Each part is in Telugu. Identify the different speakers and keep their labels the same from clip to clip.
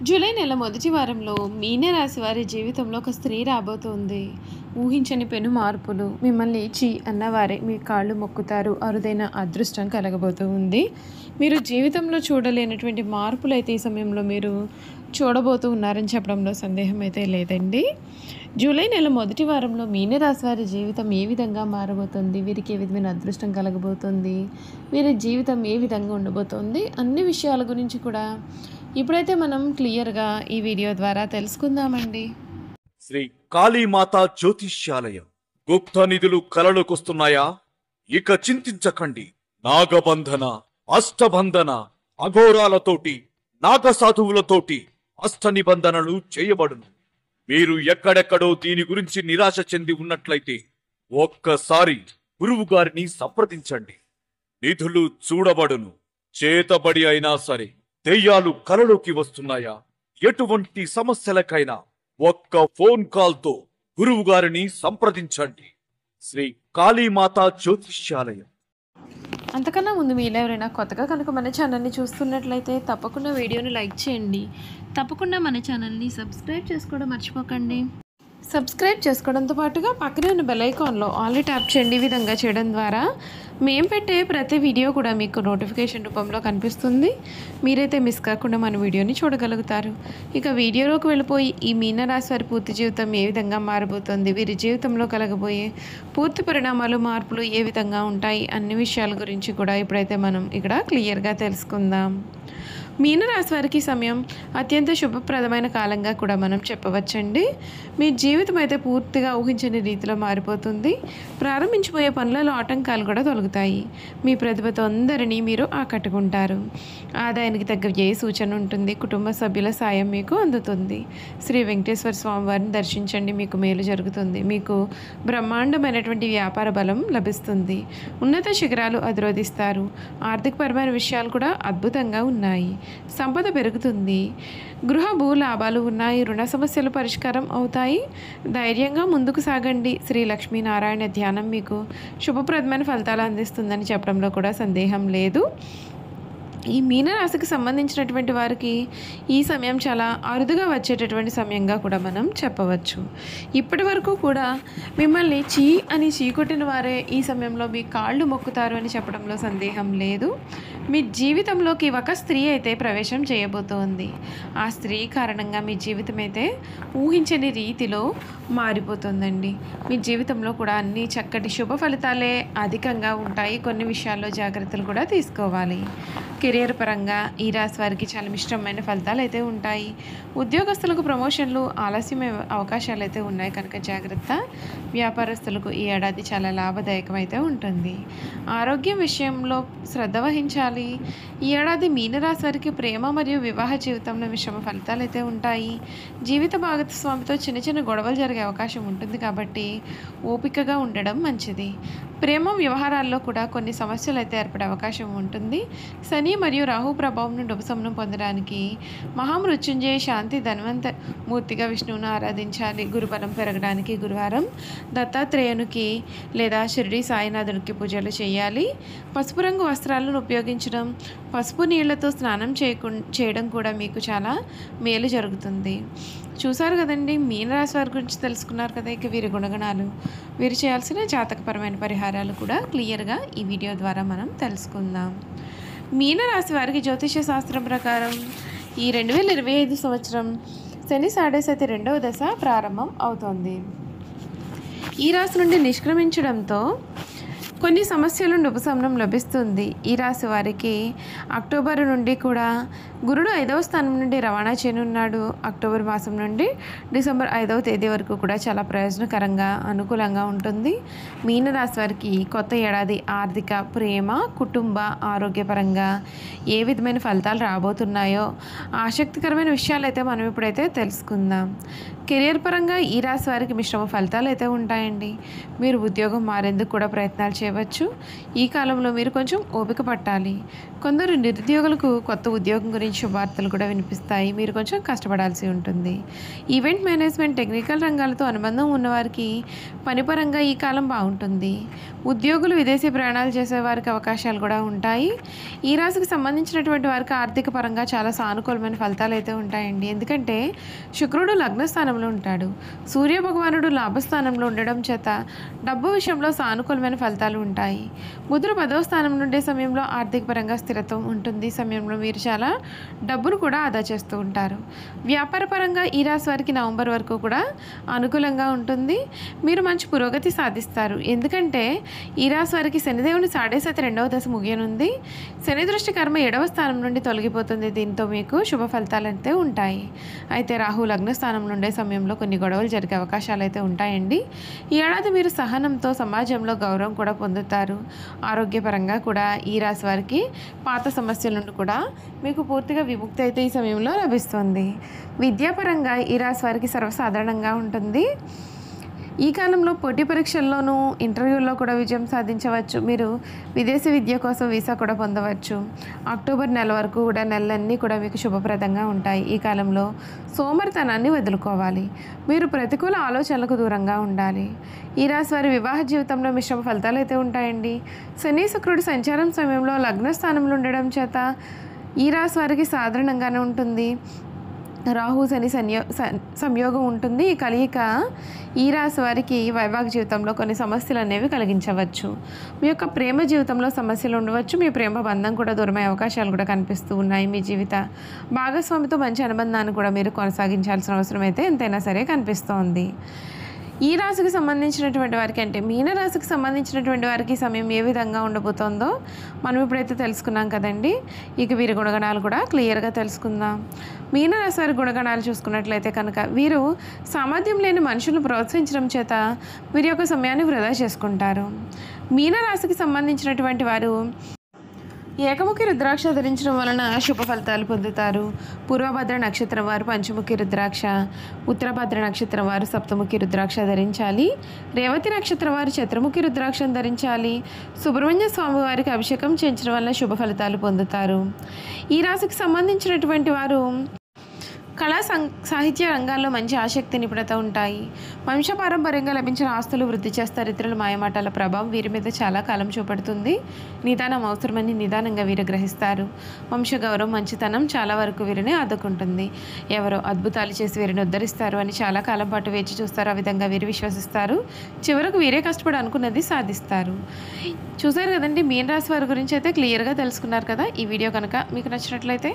Speaker 1: జూలై నెల మొదటి వారంలో మీనరాశి వారి జీవితంలో ఒక స్త్రీ రాబోతోంది. ఊహించని పెను మార్పులు. మిమ్మల్ని చీ అన్నవారే మీ కాళ్ళు మొక్కుతారు. అరుదైన అదృష్టం కలగబోతూ ఉంది. మీరు జీవితంలో చూడలేనటువంటి మార్పులు అయితే ఈ సమయంలో మీరు చూడబోతూ ఉన్నారని చెప్పడంలో సందేహం అయితే లేదండి. జూలై నెల మొదటి వారంలో మీనరాశి వారి జీవితం ఏ విధంగా మారబోతుంది, వీరికి ఏ విధమైన అదృష్టం కలగబోతుంది, వీరి జీవితం ఏ విధంగా ఉండబోతోంది, అన్ని విషయాల గురించి కూడా ఇప్పుడైతే మనం క్లియర్గా ఈ వీడియో ద్వారా తెలుసుకుందామండి.
Speaker 2: శ్రీ కాళీమాత జ్యోతిష్యాలయం. గుప్త నిధులు కలలోకొస్తున్నాయా? ఇక చింతించకండి. నాగబంధన, అష్టబంధన, అఘోరాలతోటి, నాగసాధువులతోటి అష్ట నిబంధనలు చేయబడును. మీరు ఎక్కడెక్కడో దీని గురించి నిరాశ చెంది ఉన్నట్లయితే ఒక్కసారి గురువు గారిని సంప్రదించండి. నిధులు చూడబడును. చేతబడి అయినా సరే దెయ్యాలు కలలోకి వస్తున్నాయా? ఎటువంటి సమస్యలకైనా ఒక్క ఫోన్ కాల్తో గురువు గారిని సంప్రదించండి. శ్రీ కాళీమాత జ్యోతిష్యాలయం.
Speaker 1: అంతకన్నా ముందు మీలో ఎవరైనా కొత్తగా కనుక మన ఛానల్ని చూస్తున్నట్లయితే తప్పకుండా వీడియోని లైక్ చేయండి. తప్పకుండా మన ఛానల్ని సబ్స్క్రైబ్ చేసుకోవడం మర్చిపోకండి. సబ్స్క్రైబ్ చేసుకోవడంతో పాటుగా పక్కనే ఉన్న బెల్ ఐకాన్లో ఆల్ ట్యాప్ చేయండి. ఈ విధంగా చేయడం ద్వారా మేము పెట్టే ప్రతి వీడియో కూడా మీకు నోటిఫికేషన్ రూపంలో కనిపిస్తుంది. మీరైతే మిస్ కాకుండా మన వీడియోని చూడగలుగుతారు. ఇక వీడియోలోకి వెళ్ళిపోయి ఈ మీనరాశి వారి పూర్తి జీవితం ఏ విధంగా మారబోతుంది, వీరి జీవితంలో కలగబోయే పూర్తి పరిణామాలు, మార్పులు ఏ విధంగా ఉంటాయి, అన్ని విషయాల గురించి కూడా ఇప్పుడైతే మనం ఇక్కడ క్లియర్గా తెలుసుకుందాం. మీనరాశి వారికి సమయం అత్యంత శుభప్రదమైన కాలంగా కూడా మనం చెప్పవచ్చండి. మీ జీవితం అయితే పూర్తిగా ఊహించని రీతిలో మారిపోతుంది. ప్రారంభించిపోయే పనులలో ఆటంకాలు కూడా తొలగుతాయి. మీ ప్రతిభతో అందరినీ మీరు ఆకట్టుకుంటారు. ఆదాయానికి తగ్గ ఏ సూచన ఉంటుంది. కుటుంబ సభ్యుల సాయం మీకు అందుతుంది. శ్రీ వెంకటేశ్వర స్వామి వారిని దర్శించండి, మీకు మేలు జరుగుతుంది. మీకు బ్రహ్మాండమైనటువంటి వ్యాపార బలం లభిస్తుంది. ఉన్నత శిఖరాలు అధిరోధిస్తారు. ఆర్థికపరమైన విషయాలు కూడా అద్భుతంగా ఉన్నాయి. సంపద పెరుగుతుంది. గృహ భూ లాభాలు ఉన్నాయి. రుణ సమస్యలు పరిష్కారం అవుతాయి. ధైర్యంగా ముందుకు సాగండి. శ్రీ లక్ష్మీనారాయణ ధ్యానం మీకు శుభప్రదమైన ఫలితాలు అందిస్తుందని చెప్పడంలో కూడా సందేహం లేదు. ఈ మీనరాశికి సంబంధించినటువంటి వారికి ఈ సమయం చాలా అరుదుగా వచ్చేటటువంటి సమయంగా కూడా మనం చెప్పవచ్చు. ఇప్పటి వరకు కూడా మిమ్మల్ని చీ అని చీకొట్టిన వారే ఈ సమయంలో మీ కాళ్ళు మొక్కుతారు అని చెప్పడంలో సందేహం లేదు. మీ జీవితంలోకి ఒక స్త్రీ అయితే ప్రవేశం చేయబోతోంది. ఆ స్త్రీ కారణంగా మీ జీవితం అయితే ఊహించని రీతిలో మారిపోతుందండి. మీ జీవితంలో కూడా అన్ని చక్కటి శుభ ఫలితాలే అధికంగా ఉంటాయి. కొన్ని విషయాల్లో జాగ్రత్తలు కూడా తీసుకోవాలి. కెరియర్ పరంగా ఈ రాశి వారికి చాలా మిశ్రమమైన ఫలితాలు అయితే ఉంటాయి. ఉద్యోగస్తులకు ప్రమోషన్లు, ఆలస్యమే అవకాశాలు అయితే ఉన్నాయి కనుక జాగ్రత్త. వ్యాపారస్తులకు ఈ ఏడాది చాలా లాభదాయకం అయితే ఉంటుంది. ఆరోగ్యం విషయంలో శ్రద్ధ వహించాలి. ఈ ఏడాది మీనరాశి వారికి ప్రేమ మరియు వివాహ జీవితంలో మిశ్రమ ఫలితాలు అయితే ఉంటాయి. జీవిత భాగస్వామితో చిన్న చిన్న గొడవలు జరిగే అవకాశం ఉంటుంది కాబట్టి ఓపికగా ఉండడం మంచిది. ప్రేమ వ్యవహారాల్లో కూడా కొన్ని సమస్యలు అయితే ఏర్పడే అవకాశం ఉంటుంది. శని మరియు రాహు ప్రభావం నుండి ఉపశమనం పొందడానికి మహామృత్యుంజయ శాంతి ధన్వంత మూర్తిగా విష్ణువును ఆరాధించాలి. గురుబలం పెరగడానికి గురువారం దత్తాత్రేయునికి లేదా షిరిడి సాయినాథునికి పూజలు చేయాలి. పసుపు రంగు వస్త్రాలను ఉపయోగించడం, పసుపు నీళ్లతో స్నానం చేయడం కూడా మీకు చాలా మేలు జరుగుతుంది. చూసారు కదండి, మీనరాశి వారి గురించి తెలుసుకున్నారు కదా. ఇక వీరి గుణగణాలు, వీరు చేయాల్సిన జాతకపరమైన పరిహారాలు కూడా క్లియర్గా ఈ వీడియో ద్వారా మనం తెలుసుకుందాం. మీనరాశి వారికి జ్యోతిష శాస్త్రం ప్రకారం ఈ 2025 సంవత్సరం శని సాడేసతి 2వ దశ ప్రారంభం అవుతోంది. ఈ రాశి నుండి నిష్క్రమించడంతో కొన్ని సమస్యల నుండి ఉపశమనం లభిస్తుంది. ఈ రాశి వారికి అక్టోబర్ నుండి కూడా గురుడు 5వ స్థానం నుండి రవాణా చేయనున్నాడు. అక్టోబర్ మాసం నుండి డిసెంబర్ 5వ తేదీ వరకు కూడా చాలా ప్రయోజనకరంగా, అనుకూలంగా ఉంటుంది. మీనరాశి వారికి కొత్త ఏడాది ఆర్థిక, ప్రేమ, కుటుంబ, ఆరోగ్యపరంగా ఏ విధమైన ఫలితాలు రాబోతున్నాయో ఆసక్తికరమైన విషయాలు అయితే మనం ఇప్పుడైతే తెలుసుకుందాం. కెరియర్ పరంగా ఈ రాశి వారికి మిశ్రమ ఫలితాలు అయితే ఉంటాయండి. మీరు ఉద్యోగం మారేందుకు కూడా ప్రయత్నాలు చేయవచ్చు. ఈ కాలంలో మీరు కొంచెం ఓపిక పట్టాలి. కొందరు నిరుద్యోగులకు కొత్త ఉద్యోగం గురించి మంచి శుభవార్తలు కూడా వినిపిస్తాయి. మీరు కొంచెం కష్టపడాల్సి ఉంటుంది. ఈవెంట్ మేనేజ్మెంట్, టెక్నికల్ రంగాలతో అనుబంధం ఉన్నవారికి పనిపరంగా ఈ కాలం బాగుంటుంది. ఉద్యోగులు, విదేశీ ప్రయాణాలు చేసేవారికి అవకాశాలు కూడా ఉంటాయి. ఈ రాశికి సంబంధించినటువంటి వారికి ఆర్థిక పరంగా చాలా సానుకూలమైన ఫలితాలు అయితే ఉంటాయండి. ఎందుకంటే శుక్రుడు లగ్నస్థానంలో ఉంటాడు, సూర్య భగవానుడు లాభస్థానంలో ఉండడం చేత డబ్బు విషయంలో సానుకూలమైన ఫలితాలు ఉంటాయి. బుధుడు 10వ స్థానం నుండే సమయంలో ఆర్థిక పరంగా స్థిరత్వం ఉంటుంది. ఈ సమయంలో మీరు చాలా డబ్బును కూడా ఆదా చేస్తూ ఉంటారు. వ్యాపార పరంగా ఈ రాశి వారికి నవంబర్ వరకు కూడా అనుకూలంగా ఉంటుంది. మీరు మంచి పురోగతి సాధిస్తారు. ఎందుకంటే ఈ రాశి వారికి శనిదేవుని 2.5 దశ ముగియనుంది. శని దృష్టి కర్మ 7వ స్థానం నుండి తొలగిపోతుంది. దీంతో మీకు శుభ ఫలితాలు అయితే ఉంటాయి. అయితే రాహు లగ్న స్థానంలో ఉండే సమయంలో కొన్ని గొడవలు జరిగే అవకాశాలు అయితే ఉంటాయండి. ఈ ఏడాది మీరు సహనంతో సమాజంలో గౌరవం కూడా పొందుతారు. ఆరోగ్యపరంగా కూడా ఈ రాశి వారికి పాత సమస్యల నుండి కూడా మీకు పూర్తిగా విముక్తి అయితే ఈ సమయంలో లభిస్తుంది. విద్యాపరంగా ఈ రాశి వారికి సర్వసాధారణంగా ఉంటుంది. ఈ కాలంలో పోటీ పరీక్షల్లోనూ, ఇంటర్వ్యూల్లో కూడా విజయం సాధించవచ్చు. మీరు విదేశీ విద్య కోసం వీసా కూడా పొందవచ్చు. అక్టోబర్ నెల వరకు కూడా నెలలన్నీ కూడా మీకు శుభప్రదంగా ఉంటాయి. ఈ కాలంలో సోమరితనాన్ని వదులుకోవాలి. మీరు ప్రతికూల ఆలోచనలకు దూరంగా ఉండాలి. ఈ రాశి వారి వివాహ జీవితంలో మిశ్రమ ఫలితాలు అయితే ఉంటాయండి. శని శుక్రుడు సంచారం సమయంలో లగ్న స్థానంలో ఉండడం చేత ఈ రాశి వారికి సాధారణంగానే ఉంటుంది. రాహు శని సంయోగం ఉంటుంది. ఈ కలియిక ఈ రాశి వారికి వైవాహిక జీవితంలో కొన్ని సమస్యలు అనేవి కలిగించవచ్చు. మీ యొక్క ప్రేమ జీవితంలో సమస్యలు ఉండవచ్చు. మీ ప్రేమ బంధం కూడా దూరమయ్యే అవకాశాలు కూడా కనిపిస్తూ ఉన్నాయి. మీ జీవిత భాగస్వామితో మంచి అనుబంధాన్ని కూడా మీరు కొనసాగించాల్సిన అవసరం అయితే ఎంతైనా సరే కనిపిస్తోంది. ఈ రాశికి సంబంధించినటువంటి వారికి, అంటే మీనరాశికి సంబంధించినటువంటి వారికి సమయం ఏ విధంగా ఉండబోతోందో మనం ఇప్పుడైతే తెలుసుకున్నాం కదండి. ఇక వీరి గుణగణాలు కూడా క్లియర్గా తెలుసుకుందాం. మీనరాశి వారి గుణగణాలు చూసుకున్నట్లయితే కనుక వీరు సామర్థ్యం లేని మనుషులను ప్రోత్సహించడం చేత వీరి యొక్క సమయాన్ని వృధా చేసుకుంటారు. మీనరాశికి సంబంధించినటువంటి వారు ఏకముఖి రుద్రాక్ష ధరించడం వలన శుభ ఫలితాలు పొందుతారు. పూర్వభద్ర నక్షత్రం వారు పంచముఖి రుద్రాక్ష, ఉత్తరభద్ర నక్షత్రం వారు సప్తముఖి రుద్రాక్ష ధరించాలి. రేవతి నక్షత్రం వారు చతుర్ముఖి రుద్రాక్షను ధరించాలి. సుబ్రహ్మణ్య స్వామి వారికి అభిషేకం చేయించడం వలన శుభ ఫలితాలు పొందుతారు. ఈ రాశికి సంబంధించినటువంటి వారు కళా సాహిత్య రంగాల్లో మంచి ఆసక్తి, నిపుణత ఉంటాయి. వంశపారంపర్యంగా లభించిన ఆస్తులు వృద్ధి చేస్తారు. ఇతరుల మాయమాటల ప్రభావం వీరి మీద చాలా కాలం చూపడుతుంది. నిదానం అవసరమని నిదానంగా వీరు గ్రహిస్తారు. వంశగౌరవం, మంచితనం చాలా వరకు వీరిని ఆదుకుంటుంది. ఎవరో అద్భుతాలు చేసి వీరిని ఉద్ధరిస్తారు అని చాలా కాలం పాటు వేచి చూస్తారు. ఆ విధంగా వీరు విశ్వసిస్తారు. చివరకు వీరే కష్టపడి అనుకున్నది సాధిస్తారు. చూసారు కదండి, మీన రాశి వారి గురించి అయితే క్లియర్గా తెలుసుకున్నారు కదా. ఈ వీడియో కనుక మీకు నచ్చినట్లయితే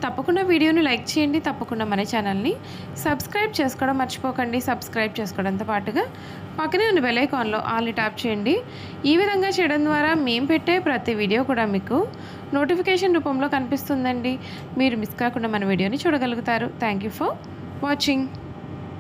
Speaker 1: తప్పకుండా వీడియోని లైక్ చేయండి. తప్పకుండా మన ఛానల్ని సబ్స్క్రైబ్ చేసుకోవడం మర్చిపోకండి. సబ్స్క్రైబ్ చేసుకోవడంతో పాటుగా పక్కనే ఉన్న బెల్ ఐకాన్లో ఆల్ని ట్యాప్ చేయండి. ఈ విధంగా చేయడం ద్వారా మేము పెట్టే ప్రతి వీడియో కూడా మీకు నోటిఫికేషన్ రూపంలో కనిపిస్తుందండి. మీరు మిస్ కాకుండా మన వీడియోని చూడగలుగుతారు. Thank you for watching.